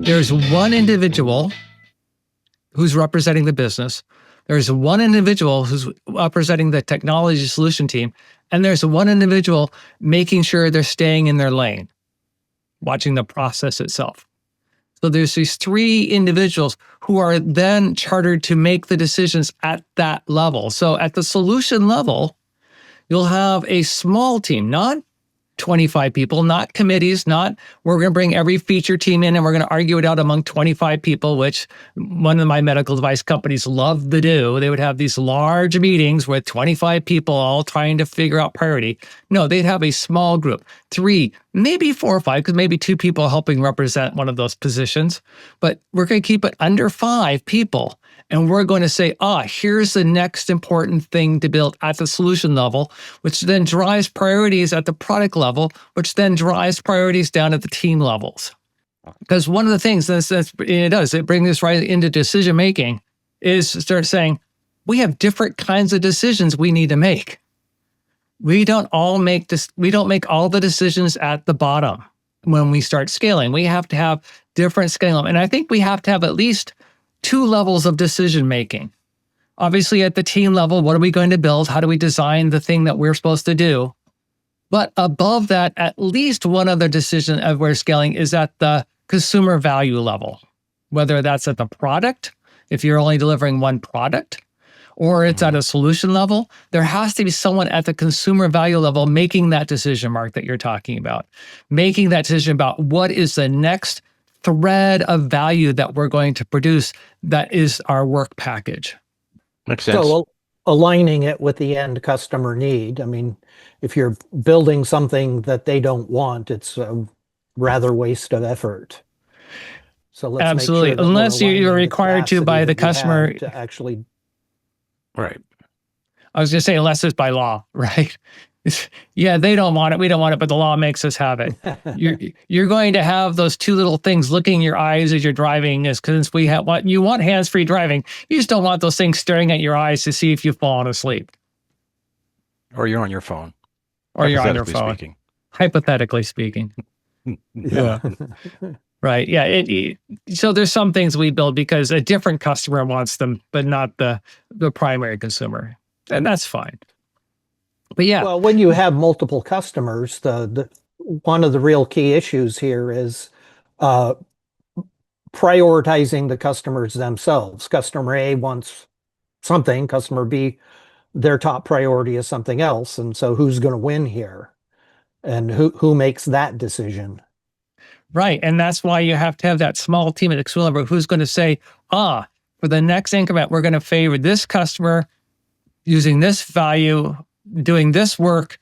There's one individual who's representing the business. There's one individual who's representing the technology solution team. And there's one individual making sure they're staying in their lane, watching the process itself. So there's these three individuals who are then chartered to make the decisions at that level. So at the solution level, you'll have a small team, not 25 people, not committees, not we're going to bring every feature team in and we're going to argue it out among 25 people, which one of my medical device companies loved to do. They would have these large meetings with 25 people all trying to figure out priority. No, they'd have a small group, 3, maybe 4 or 5, because maybe 2 people helping represent one of those positions. But we're going to keep it under 5 people. And we're going to say, here's the next important thing to build at the solution level, which then drives priorities at the product level, which then drives priorities down at the team levels. Because one of the things it brings us right into decision making, is to start saying, we have different kinds of decisions we need to make. We don't make all the decisions at the bottom when we start scaling. We have to have different scaling. And I think we have to have at least 2 levels of decision making. Obviously, at the team level, what are we going to build? How do we design the thing that we're supposed to do? But above that, at least one other decision of where scaling is at the consumer value level, whether that's at the product, if you're only delivering one product, or it's at a solution level. There has to be someone at the consumer value level making that decision, Mark, that you're talking about, making that decision about what is the next thread of value that we're going to produce that is our work package. Makes sense. So aligning it with the end customer need. I mean, if you're building something that they don't want, it's a rather waste of effort. So let's absolutely, make sure unless you're required to by the customer to actually. Right. I was going to say, unless it's by law, right? Yeah, they don't want it. We don't want it, but the law makes us have it. You're going to have those 2 little things looking in your eyes as you're driving, is because you want hands-free driving. You just don't want those things staring at your eyes to see if you've fallen asleep. Or you're on your phone. Or you're on your phone. Speaking. Hypothetically speaking. Yeah. Right. Yeah. So there's some things we build because a different customer wants them, but not the primary consumer. And that's fine. But yeah. Well, when you have multiple customers, the one of the real key issues here is prioritizing the customers themselves. Customer A wants something, customer B, their top priority is something else. And so who's going to win here? And who makes that decision? Right. And that's why you have to have that small team at the consumer level who's going to say, for the next increment, we're going to favor this customer using this value, doing this work,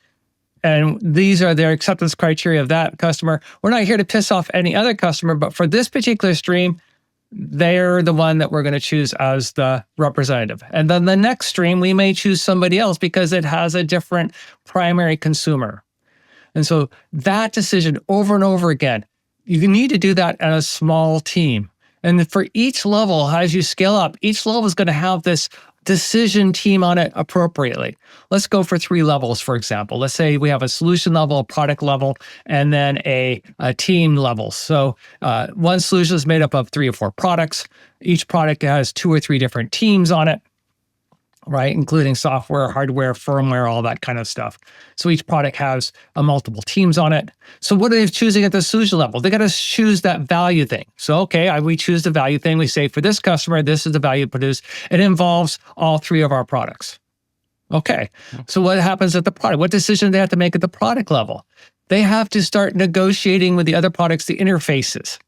and these are their acceptance criteria of that customer. We're not here to piss off any other customer, but for this particular stream, they're the one that we're going to choose as the representative. And then the next stream, we may choose somebody else because it has a different primary consumer. And so that decision over and over again, you need to do that at a small team. And for each level, as you scale up, each level is going to have this decision team on it appropriately. Let's go for 3 levels, for example. Let's say we have a solution level, a product level, and then a team level. So one solution is made up of 3 or 4 products. Each product has 2 or 3 different teams on it, right? Including software, hardware, firmware, all that kind of stuff. So each product has multiple teams on it. So what are they choosing at the solution level? They got to choose that value thing. So, okay, we choose the value thing. We say for this customer, this is the value produced. It involves all 3 of our products. Okay, so what happens at the product? What decision do they have to make at the product level? They have to start negotiating with the other products, the interfaces.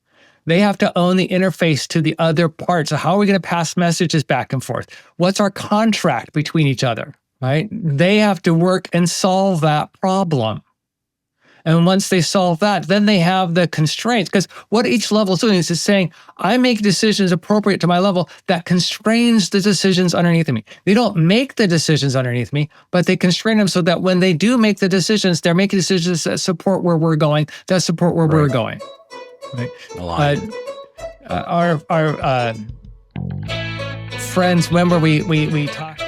They have to own the interface to the other parts. So how are we going to pass messages back and forth? What's our contract between each other, right? They have to work and solve that problem. And once they solve that, then they have the constraints. Because what each level is doing is saying, I make decisions appropriate to my level that constrains the decisions underneath me. They don't make the decisions underneath me, but they constrain them so that when they do make the decisions, they're making decisions that support where we're going, that support where we're going. Right. Our friends, remember we talked